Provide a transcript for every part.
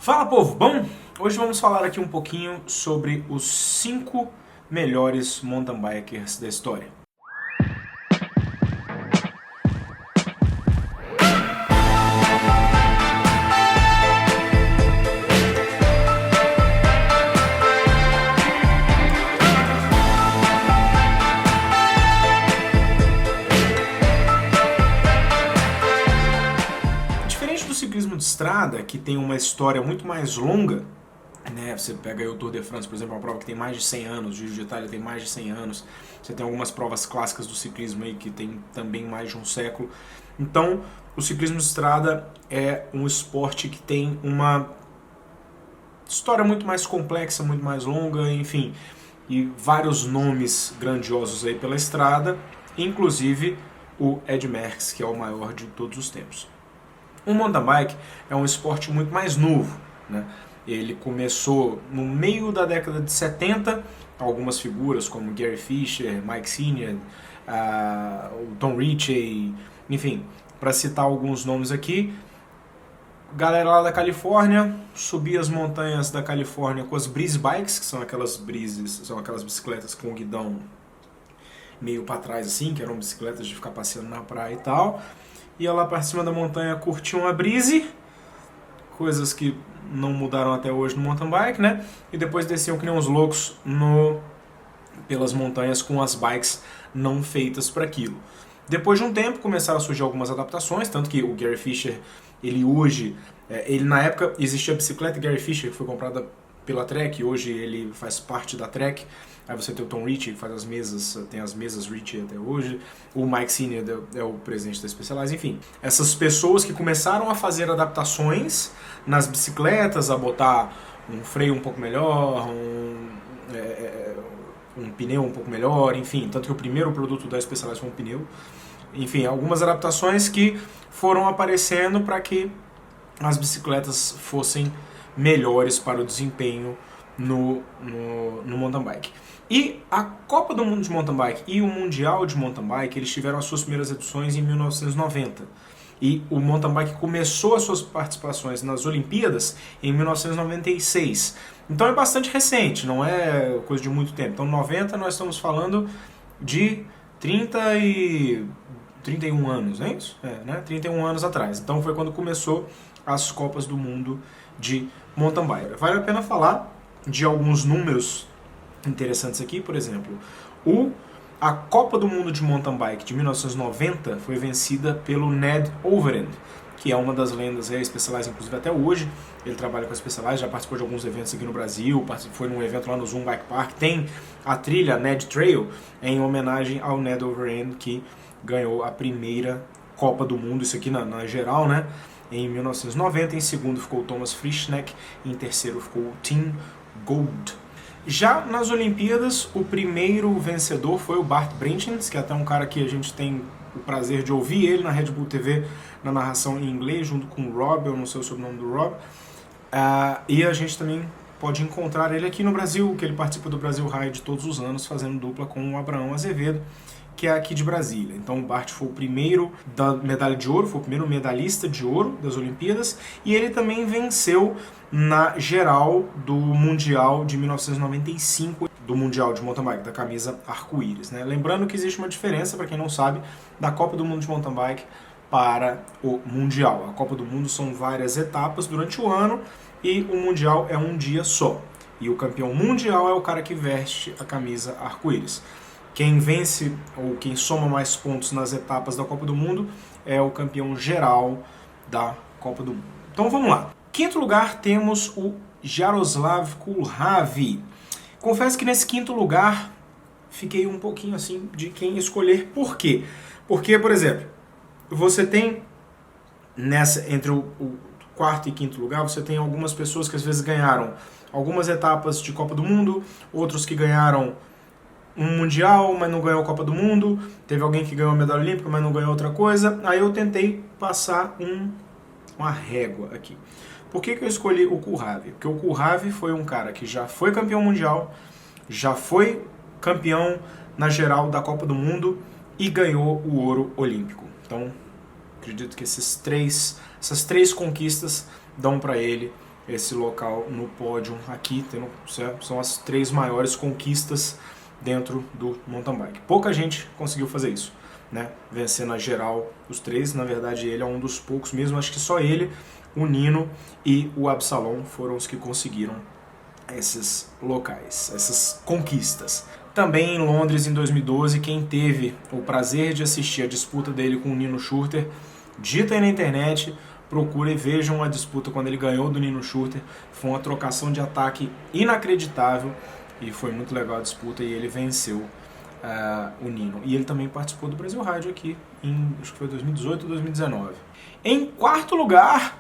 Fala, povo! Bom, hoje vamos falar aqui um pouquinho sobre os 5 melhores mountain bikers da história. Diferente do ciclismo de estrada, que tem uma história muito mais longa, né? Você pega aí o Tour de France, por exemplo, uma prova que tem mais de 100 anos, o Giro de Itália tem mais de 100 anos, você tem algumas provas clássicas do ciclismo aí que tem também mais de um século. Então, o ciclismo de estrada é um esporte que tem uma história muito mais complexa, muito mais longa, enfim, e vários nomes grandiosos aí pela estrada, inclusive o Ed Merckx, que é o maior de todos os tempos. O mountain bike é um esporte muito mais novo, né? Ele começou no meio da década de 70, algumas figuras como Gary Fisher, Mike Senior, o Tom Ritchie, enfim, para citar alguns nomes aqui. Galera lá da Califórnia subia as montanhas da Califórnia com as breeze bikes, que são aquelas bicicletas com o guidão meio para trás assim, que eram bicicletas de ficar passeando na praia e tal. Ia lá para cima da montanha, curtiam a breeze, coisas que não mudaram até hoje no mountain bike, né? E depois desciam que nem uns loucos pelas montanhas com as bikes não feitas para aquilo. Depois de um tempo começaram a surgir algumas adaptações, tanto que o Gary Fisher, ele na época existia a bicicleta Gary Fisher, que foi comprada pela Trek, hoje ele faz parte da Trek. Aí você tem o Tom Ritchie, que faz as mesas, tem as mesas Ritchie até hoje. O Mike Senior é o presidente da Specialized, enfim. Essas pessoas que começaram a fazer adaptações nas bicicletas, a botar um freio um pouco melhor, um pneu um pouco melhor, enfim. Tanto que o primeiro produto da Specialized foi um pneu. Enfim, algumas adaptações que foram aparecendo para que as bicicletas fossem melhores para o desempenho no mountain bike. E a Copa do Mundo de Mountain Bike e o Mundial de Mountain Bike, eles tiveram as suas primeiras edições em 1990. E o mountain bike começou as suas participações nas Olimpíadas em 1996. Então é bastante recente, não é coisa de muito tempo. Então 90 nós estamos falando de 31 anos, não é isso? Né? 31 anos atrás. Então foi quando começou as Copas do Mundo de mountain bike. Vale a pena falar de alguns números interessantes aqui, por exemplo, a Copa do Mundo de Mountain Bike de 1990 foi vencida pelo Ned Overend, que é uma das lendas aí, Specialized, inclusive até hoje. Ele trabalha com a Specialized, já participou de alguns eventos aqui no Brasil, foi num evento lá no Zoom Bike Park. Tem a trilha Ned Trail em homenagem ao Ned Overend, que ganhou a primeira Copa do Mundo, isso aqui na geral, né? Em 1990, em segundo ficou o Thomas Frischneck, e em terceiro ficou o Tim Gold. Já nas Olimpíadas, o primeiro vencedor foi o Bart Brinkins, que é até um cara que a gente tem o prazer de ouvir ele na Red Bull TV, na narração em inglês, junto com o Rob, eu não sei o sobrenome do Rob. E a gente também pode encontrar ele aqui no Brasil, que ele participa do Brasil Ride todos os anos, fazendo dupla com o Abraão Azevedo, que é aqui de Brasília. Então o Bart foi o primeiro da medalha de ouro, foi o primeiro medalhista de ouro das Olimpíadas, e ele também venceu na geral do Mundial de 1995, do Mundial de Mountain Bike, da camisa arco-íris, né? Lembrando que existe uma diferença, para quem não sabe, da Copa do Mundo de Mountain Bike para o Mundial. A Copa do Mundo são várias etapas durante o ano e o Mundial é um dia só. E o campeão mundial é o cara que veste a camisa arco-íris. Quem vence ou quem soma mais pontos nas etapas da Copa do Mundo é o campeão geral da Copa do Mundo. Então vamos lá. Quinto lugar temos o Jaroslav Kulhavý. Confesso que nesse quinto lugar fiquei um pouquinho assim de quem escolher. Por quê? Porque, por exemplo, você tem entre o quarto e quinto lugar, você tem algumas pessoas que às vezes ganharam algumas etapas de Copa do Mundo, outros que ganharam um Mundial, mas não ganhou a Copa do Mundo, teve alguém que ganhou a medalha olímpica, mas não ganhou outra coisa. Aí eu tentei passar uma régua aqui. Por que eu escolhi o Kulhavý? Porque o Kulhavý foi um cara que já foi campeão mundial, já foi campeão na geral da Copa do Mundo e ganhou o ouro olímpico. Então, acredito que essas três conquistas dão para ele esse local no pódio aqui, são as 3 maiores conquistas dentro do mountain bike. Pouca gente conseguiu fazer isso, né? Vencer na geral os 3, na verdade ele é um dos poucos mesmo, acho que só ele, o Nino e o Absalom foram os que conseguiram esses locais, essas conquistas. Também em Londres, em 2012, quem teve o prazer de assistir a disputa dele com o Nino Schurter, digita aí na internet, procura e vejam a disputa quando ele ganhou do Nino Schurter. Foi uma trocação de ataque inacreditável e foi muito legal a disputa e ele venceu o Nino. E ele também participou do Brasil Rádio aqui em, acho que foi 2018 ou 2019. Em quarto lugar,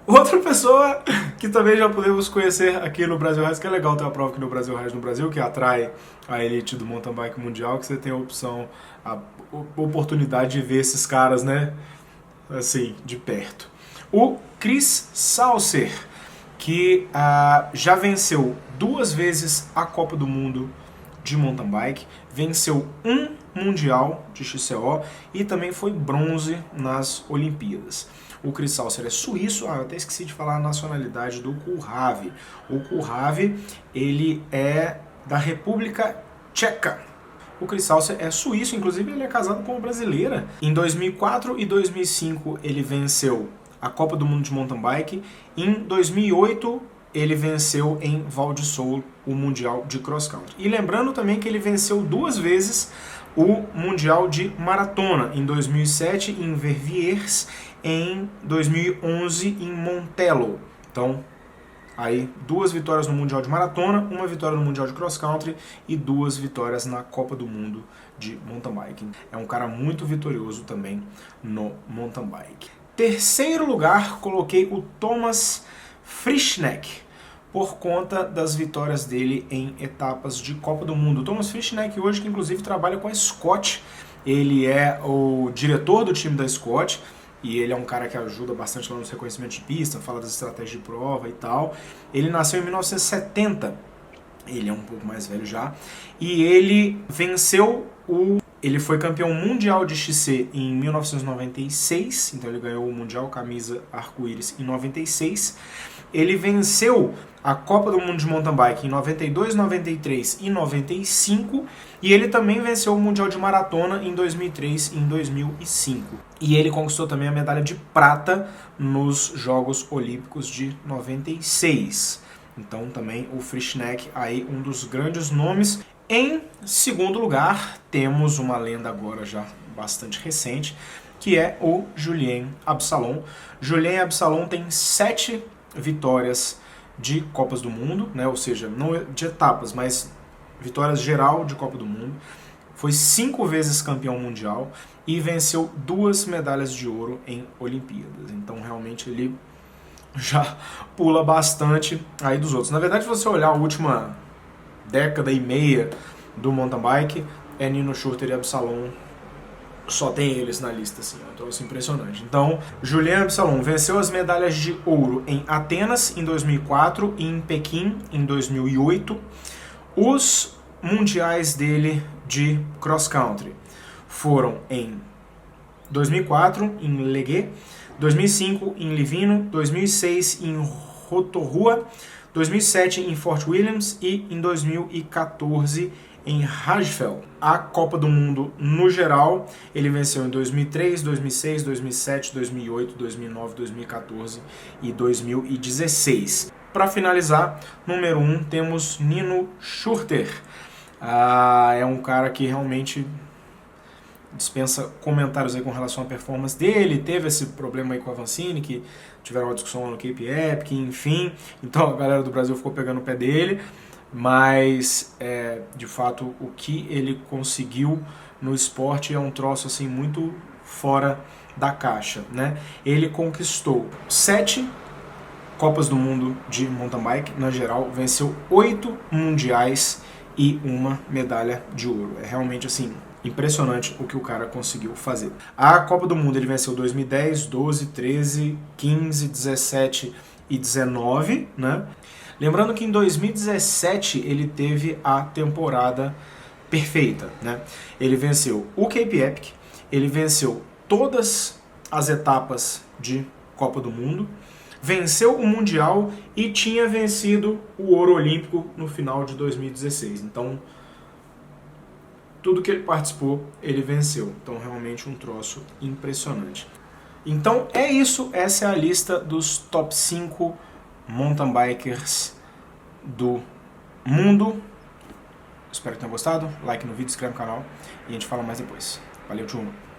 outra pessoa que também já podemos conhecer aqui no Brasil Rádio, que é legal ter uma prova aqui no Brasil Rádio no Brasil, que atrai a elite do mountain bike mundial, que você tem a opção, a oportunidade de ver esses caras, né, assim, de perto. O Chris Saucer, que já venceu 2 vezes a Copa do Mundo de mountain bike, venceu um Mundial de XCO e também foi bronze nas Olimpíadas. O Chris Saucer é suíço, eu até esqueci de falar a nacionalidade do Kurhave. O Kurhave, ele é da República Tcheca. O Chris Saucer é suíço, inclusive ele é casado com uma brasileira. Em 2004 e 2005 ele venceu a Copa do Mundo de mountain bike. Em 2008 ele venceu em Val di Sole o Mundial de Cross Country. E lembrando também que ele venceu 2 vezes o Mundial de Maratona, em 2007 em Verviers, em 2011 em Montello. Então, aí 2 vitórias no Mundial de Maratona, 1 vitória no Mundial de Cross Country e 2 vitórias na Copa do Mundo de Mountain Biking. É um cara muito vitorioso também no mountain bike. Terceiro lugar, coloquei o Thomas Frischneck, por conta das vitórias dele em etapas de Copa do Mundo. O Thomas Frischneck hoje, que inclusive trabalha com a Scott, ele é o diretor do time da Scott, e ele é um cara que ajuda bastante lá nos reconhecimentos de pista, fala das estratégias de prova e tal. Ele nasceu em 1970, ele é um pouco mais velho já, e ele venceu Ele foi campeão mundial de XC em 1996, então ele ganhou o Mundial Camisa Arco-Íris em 96. Ele venceu a Copa do Mundo de Mountain Bike em 92, 93 e 95. E ele também venceu o Mundial de Maratona em 2003 e em 2005. E ele conquistou também a medalha de prata nos Jogos Olímpicos de 96. Então também o Frischneck aí um dos grandes nomes. Em segundo lugar, temos uma lenda agora já bastante recente, que é o Julien Absalom. Julien Absalom tem 7 vitórias de Copas do Mundo, né? Ou seja, não de etapas, mas vitórias geral de Copa do Mundo. Foi 5 vezes campeão mundial e venceu 2 medalhas de ouro em Olimpíadas. Então realmente ele já pula bastante aí dos outros. Na verdade, se você olhar a última década e meia do mountain bike, é Nino Schurter e Absalom, só tem eles na lista, assim, então isso é impressionante. Então, Julien Absalom venceu as medalhas de ouro em Atenas em 2004 e em Pequim em 2008. Os mundiais dele de cross country foram em 2004 em Legué, 2005 em Livino, 2006 em Rotorua, 2007 em Fort Williams e em 2014 em Rajfeld. A Copa do Mundo no geral, ele venceu em 2003, 2006, 2007, 2008, 2009, 2014 e 2016. Para finalizar, número 1, temos Nino Schurter. É um cara que realmente dispensa comentários aí com relação à performance dele. Teve esse problema aí com a Avancini, que tiveram uma discussão no Cape Epic, enfim. Então a galera do Brasil ficou pegando o pé dele. Mas, de fato, o que ele conseguiu no esporte é um troço assim muito fora da caixa, né? Ele conquistou 7 Copas do Mundo de mountain bike, na geral, venceu 8 mundiais e 1 medalha de ouro. É realmente assim impressionante o que o cara conseguiu fazer. A Copa do Mundo ele venceu 2010, 12, 13, 15, 17 e 19, né? Lembrando que em 2017 ele teve a temporada perfeita, né? Ele venceu o Cape Epic, ele venceu todas as etapas de Copa do Mundo, venceu o Mundial e tinha vencido o ouro olímpico no final de 2016. Então, tudo que ele participou, ele venceu. Então, realmente um troço impressionante. Então, é isso. Essa é a lista dos top 5 mountain bikers do mundo. Espero que tenham gostado. Like no vídeo, inscreve no canal e a gente fala mais depois. Valeu, tchau!